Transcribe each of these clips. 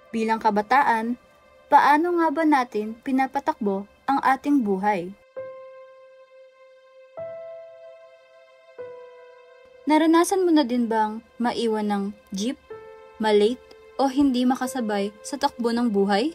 Bilang kabataan, paano nga ba natin pinapatakbo ang ating buhay? Naranasan mo na din bang maiwan ng jeep, malate, o hindi makasabay sa takbo ng buhay?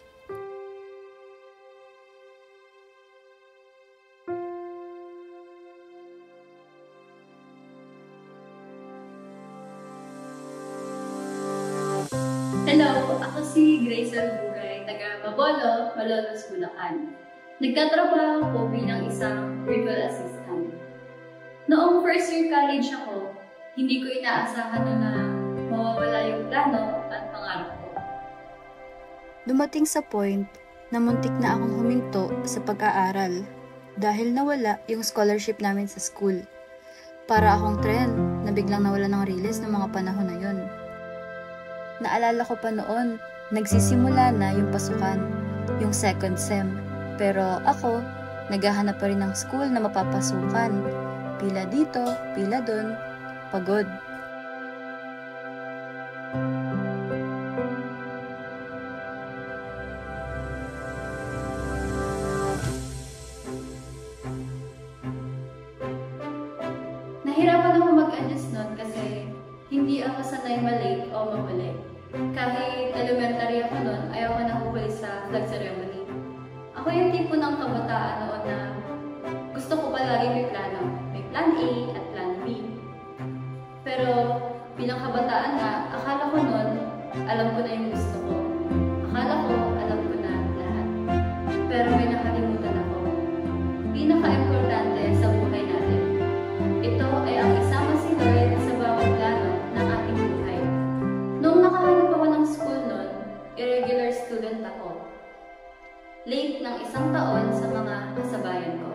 Hello, ako si Grace Albugay, taga Mabolo, Malolos, Bulacan. Nagtatrabaho ko bilang isang virtual assistant. Noong first year college ako, hindi ko inaasahan na mawawala yung plano at pangarap ko. Dumating sa point na muntik na akong huminto sa pag-aaral dahil nawala yung scholarship namin sa school. Para akong trend na biglang nawala ng release ng mga panahon na yun. Naalala ko pa noon, nagsisimula na yung pasukan, yung second sem. Pero ako, naghahanap pa rin ng school na mapapasukan. Pila dito, pila dun, pagod. Nahirapan ako mag-adjust nun kasi hindi ako sanay malate o mahuli. Kahit elementary ako nun, ayaw ko nahuhuli sa flag ceremony. Ako yung tipo ng kabataan noon na gusto ko palagi may plano. May plan A at plan B. Pero bilang kabataan nga, akala ko nun, alam ko na yung gusto ko. Akala ko, alam ko na lahat. Pero may nakalimutan ako. Pinaka-importante sa buhay natin. Ito ay ang isama si Lord sa bawat plano ng ating buhay. Noong nakahanap ako ng school nun, irregular student ako. Late ng 1 taon sa mga kasabayan ko.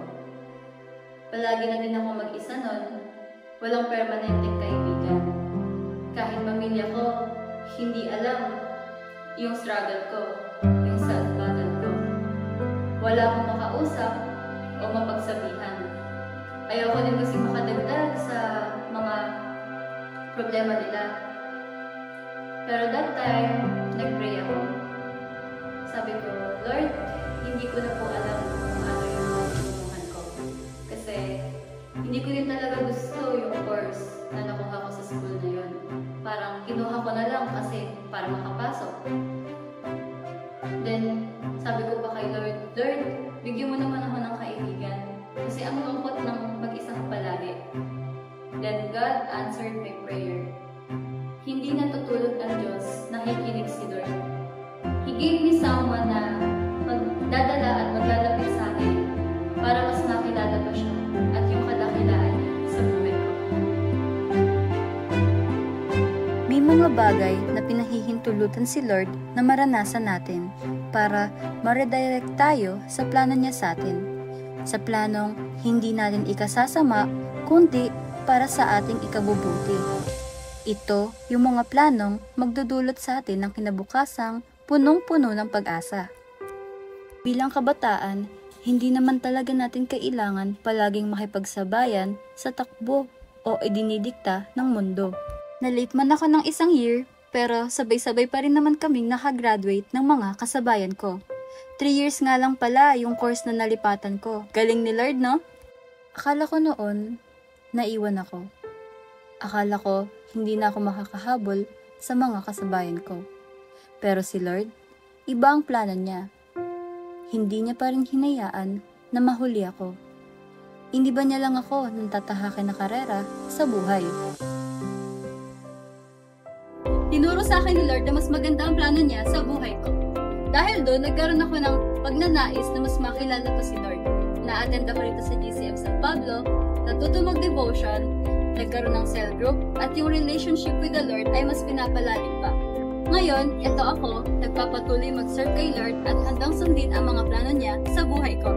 Palagi na din ako mag-isa nun, walang permanenteng kaibigan. Kahit pamilya ko, hindi alam yung struggle ko, yung self-battle ko. Wala akong makausap o mapagsabihan. Ayoko din kasi makadagdag sa mga problema nila. Pero that time, nag-pray ako. Sabi ko, Lord, hindi ko na po alam kung ano yung tutulungan ko. Kasi hindi ko din talaga gusto yung course na nakuha ko sa school na yun. Parang kinuha ko na lang kasi para makapasok. Then, sabi ko pa kay Lord, Lord, bigyan mo naman ako ng kaibigan. Kasi ang lungkot ng mag-isa ko palagi. Then God answered my prayer. Hindi natutulog ang Diyos, nakikinig si Lord. He gave me someone na magdadala at maglalapit sa akin para mas makilala ko siya at yung kadakilaan niya sa buhay ko. May mga bagay na pinahihintulutan si Lord na maranasan natin para ma-redirect tayo sa plano niya sa atin. Sa planong hindi natin ikasasama, kundi para sa ating ikabubuti. Ito yung mga planong magdudulot sa atin ng kinabukasang punong-puno ng pag-asa. Bilang kabataan, hindi naman talaga natin kailangan palaging makipagsabayan sa takbo o idinidikta ng mundo. Na-late man ako ng 1 year, pero sabay-sabay pa rin naman kaming nakagraduate ng mga kasabayan ko. 3 years nga lang pala yung course na nalipatan ko. Galing ni Lord, no? Akala ko noon, naiwan ako. Akala ko, hindi na ako makakahabol sa mga kasabayan ko. Pero si Lord, iba ang plano niya. Hindi niya pa rin hinayaan na mahuli ako. Hindi ba niya lang ako ng tatahakin na karera sa buhay? Tinuro sa akin ni Lord na mas maganda ang plano niya sa buhay ko. Dahil doon, nagkaroon ako ng pagnanais na mas makilala pa si Lord. Na-attend ako rito sa GCM San Pablo, natuto mag-devotion, nagkaroon ng cell group, at yung relationship with the Lord ay mas pinapalalim pa. Ngayon, ito ako, nagpapatuloy mag-serve kay Lord at handang sundin ang mga plano niya sa buhay ko.